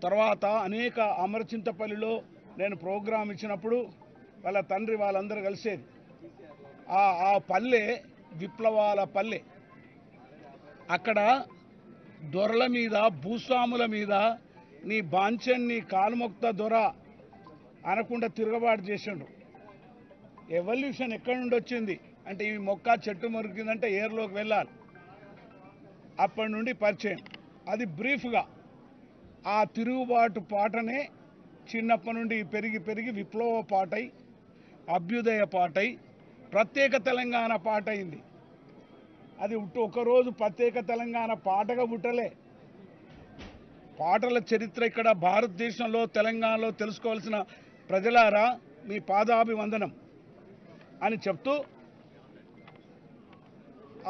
తర్వాత అనేక అమరచింతపల్లిలో నేను ప్రోగ్రాం ఇచ్చినప్పుడు వాళ్ళ తండ్రి వాళ్ళందరూ కలిసేది. ఆ పల్లె విప్లవాల పల్లె. అక్కడ దొరల మీద భూస్వాముల మీద నీ బాంచన్ని కాలుమొక్త దొర అనకుండా తిరగబాటు చేసిండు. ఎవల్యూషన్ ఎక్కడి నుండి వచ్చింది అంటే ఈ మొక్క చెట్టు మురికిందంటే ఏర్లోకి వెళ్ళాలి. అప్పటి నుండి పరిచయం. అది బ్రీఫ్గా ఆ తిరుగుబాటు పాటనే చిన్నప్పటి నుండి పెరిగి పెరిగి విప్లవ పాటై, అభ్యుదయ పాటై, ప్రత్యేక తెలంగాణ పాట అయింది. అది ఒకరోజు ప్రత్యేక తెలంగాణ పాటగా పుట్టలే. పాటల చరిత్ర ఇక్కడ భారతదేశంలో తెలంగాణలో తెలుసుకోవాల్సిన ప్రజలారా మీ పాదాభివందనం అని చెప్తూ,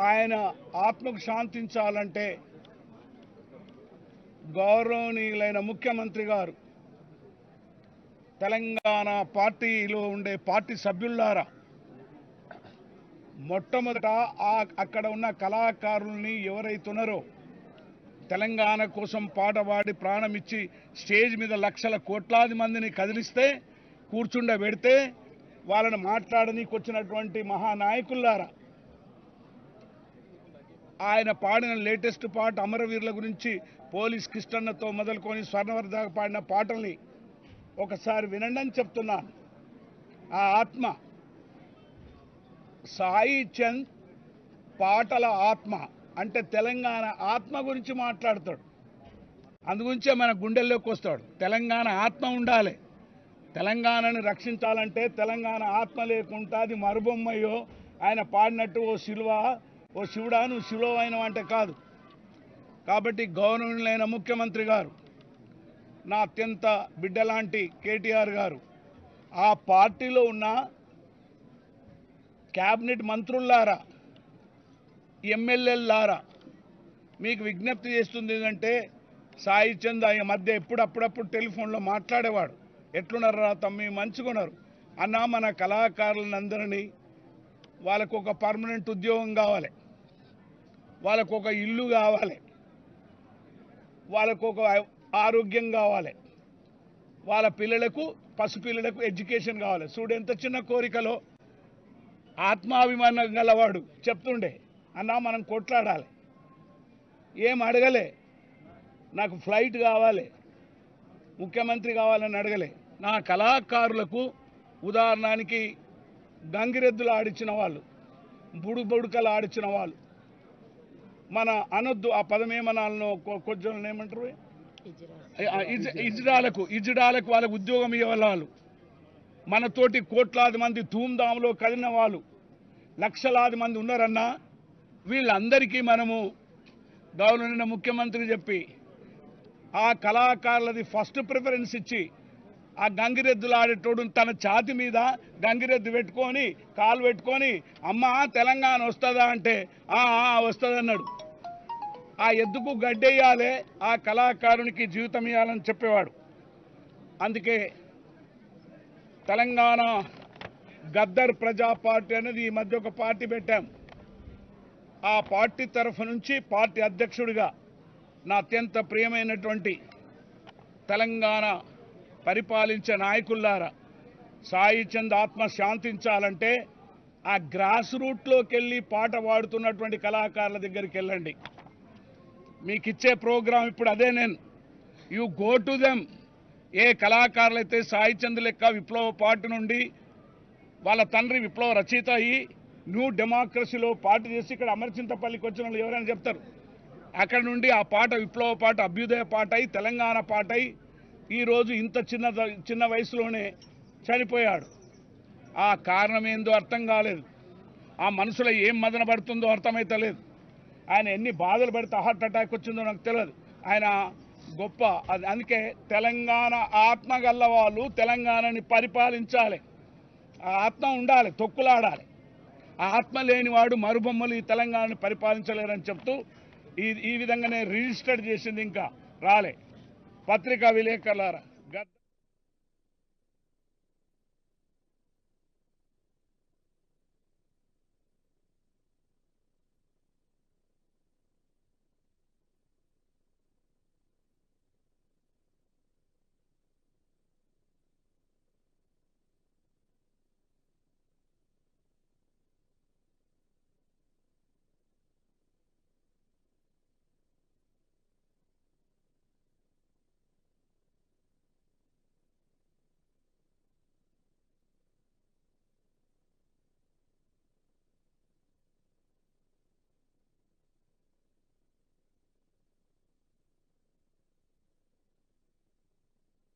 ఆయన ఆత్మకు శాంతించాలంటే గౌరవనీయులైన ముఖ్యమంత్రి గారు, తెలంగాణ పార్టీలో ఉండే పార్టీ సభ్యులారా, మొట్టమొదట అక్కడ ఉన్న కళాకారుల్ని ఎవరైతున్నారో తెలంగాణ కోసం పాట పాడి ప్రాణమిచ్చి స్టేజ్ మీద లక్షల కోట్లాది మందిని కదిలిస్తే కూర్చుండబెడితే వాళ్ళని మాట్లాడనీకి వచ్చినటువంటి మహానాయకుల్లారా, ఆయన పాడిన లేటెస్ట్ పాట అమరవీరుల గురించి పోలీస్ కృష్ణన్నతో మొదలుకొని స్వర్ణవర్ దాకా పాడిన పాటల్ని ఒకసారి వినండి అని చెప్తున్నాను. ఆ ఆత్మ సాయి చంద్ పాటల ఆత్మ అంటే తెలంగాణ ఆత్మ గురించి మాట్లాడతాడు. అందుగురించే మన గుండెల్లోకి వస్తాడు. తెలంగాణ ఆత్మ ఉండాలి. తెలంగాణని రక్షించాలంటే తెలంగాణ ఆత్మ లేకుండా అది మరుబొమ్మయ్యో ఆయన పాడినట్టు ఓ శివుడా నువ్వు శివుడు అయినవు అంటే కాదు. కాబట్టి గౌరవనీయులైన ముఖ్యమంత్రి గారు, నా అత్యంత బిడ్డలాంటి కేటీఆర్ గారు, ఆ పార్టీలో ఉన్న క్యాబినెట్ మంత్రులారా, ఎమ్మెల్యేలారా, మీకు విజ్ఞప్తి చేస్తుంది ఏంటంటే, సాయి చంద్ ఆయన మధ్య అప్పుడప్పుడు టెలిఫోన్లో మాట్లాడేవాడు. ఎట్లున్నారా తమ్మి, మంచుకున్నారు అన్నా, మన కళాకారులందరినీ వాళ్ళకు ఒక పర్మనెంట్ ఉద్యోగం కావాలి, వాళ్ళకు ఒక ఇల్లు కావాలి, వాళ్ళకు ఒక ఆరోగ్యం కావాలి, వాళ్ళ పిల్లలకు పసిపిల్లలకు ఎడ్యుకేషన్ కావాలి. చూడు ఎంత చిన్న కోరికలో ఆత్మాభిమానం గలవాడు చెప్తుండే, అన్నా మనం కొట్లాడాలి, ఏం అడగలే, నాకు ఫ్లైట్ కావాలి, ముఖ్యమంత్రి కావాలని అడగలే. నా కళాకారులకు ఉదాహరణకి గంగిరెద్దులు ఆడించిన వాళ్ళు, బుడుకలు ఆడించిన వాళ్ళు, మన అనొద్దు ఆ పదమేమనాలను కొంచెం ఏమంటారు, ఇజ్రాలకు వాళ్ళకు ఉద్యోగం ఇవ్వాలి. వాళ్ళు మనతోటి కోట్లాది మంది ధూమ్ధాంలో కదిలిన వాళ్ళు లక్షలాది మంది ఉన్నారన్నా. వీళ్ళందరికీ మనము గౌరవనీయ ముఖ్యమంత్రి చెప్పి ఆ కళాకారులది ఫస్ట్ ప్రిఫరెన్స్ ఇచ్చి, ఆ గంగిరెద్దులు ఆడేటోడు తన ఛాతి మీద గంగిరెద్దు పెట్టుకొని కాలు పెట్టుకొని అమ్మా తెలంగాణ వస్తుందా అంటే వస్తుందన్నాడు. ఆ ఎద్దుకు గడ్డెయ్యాలి, ఆ కళాకారునికి జీవితం ఇవ్వాలని చెప్పేవాడు. అందుకే తెలంగాణ గద్దర్ ప్రజా పార్టీ అనేది ఈ మధ్య ఒక పార్టీ పెట్టాం. ఆ పార్టీ తరఫు నుంచి పార్టీ అధ్యక్షుడిగా నా అత్యంత ప్రియమైనటువంటి తెలంగాణ పరిపాలించే నాయకుల్లారా, సాయి చంద్ ఆత్మ శాంతించాలంటే ఆ గ్రాస్ రూట్లోకి వెళ్ళి పాట పాడుతున్నటువంటి కళాకారుల దగ్గరికి వెళ్ళండి. మీకు ఇచ్చే ప్రోగ్రాం ఇప్పుడు అదే. You go to them. ఏ కళాకారులైతే సాయి చంద్ లెక్క విప్లవ పార్టీ నుండి వాళ్ళ తండ్రి విప్లవ రచయిత అయ్యి న్యూ డెమోక్రసీలో పార్టీ చేసి ఇక్కడ అమరచింతపల్లికి వచ్చిన వాళ్ళు ఎవరైనా చెప్తారు. అక్కడ నుండి ఆ పాట విప్లవ పాట, అభ్యుదయ పాట అయి, తెలంగాణ పాట అయి, ఈరోజు ఇంత చిన్న వయసులోనే చనిపోయాడు. ఆ కారణం ఏందో అర్థం కాలేదు. ఆ మనసులో ఏం మదన పడుతుందో అర్థమైతలేదు. ఆయన ఎన్ని బాధలు పడితే హార్ట్ అటాక్ వచ్చిందో నాకు తెలియదు. ఆయన గొప్ప. అందుకే తెలంగాణ ఆత్మ గల్ల వాళ్ళు తెలంగాణని పరిపాలించాలి. ఆ ఆత్మ ఉండాలి, తొక్కులాడాలి. ఆ ఆత్మ లేనివాడు మరుబొమ్మలు ఈ తెలంగాణని పరిపాలించలేరని చెప్తూ ఈ విధంగానే రిజిస్టర్ చేసింది ఇంకా రాలే. పత్రికా విలేకరులారా,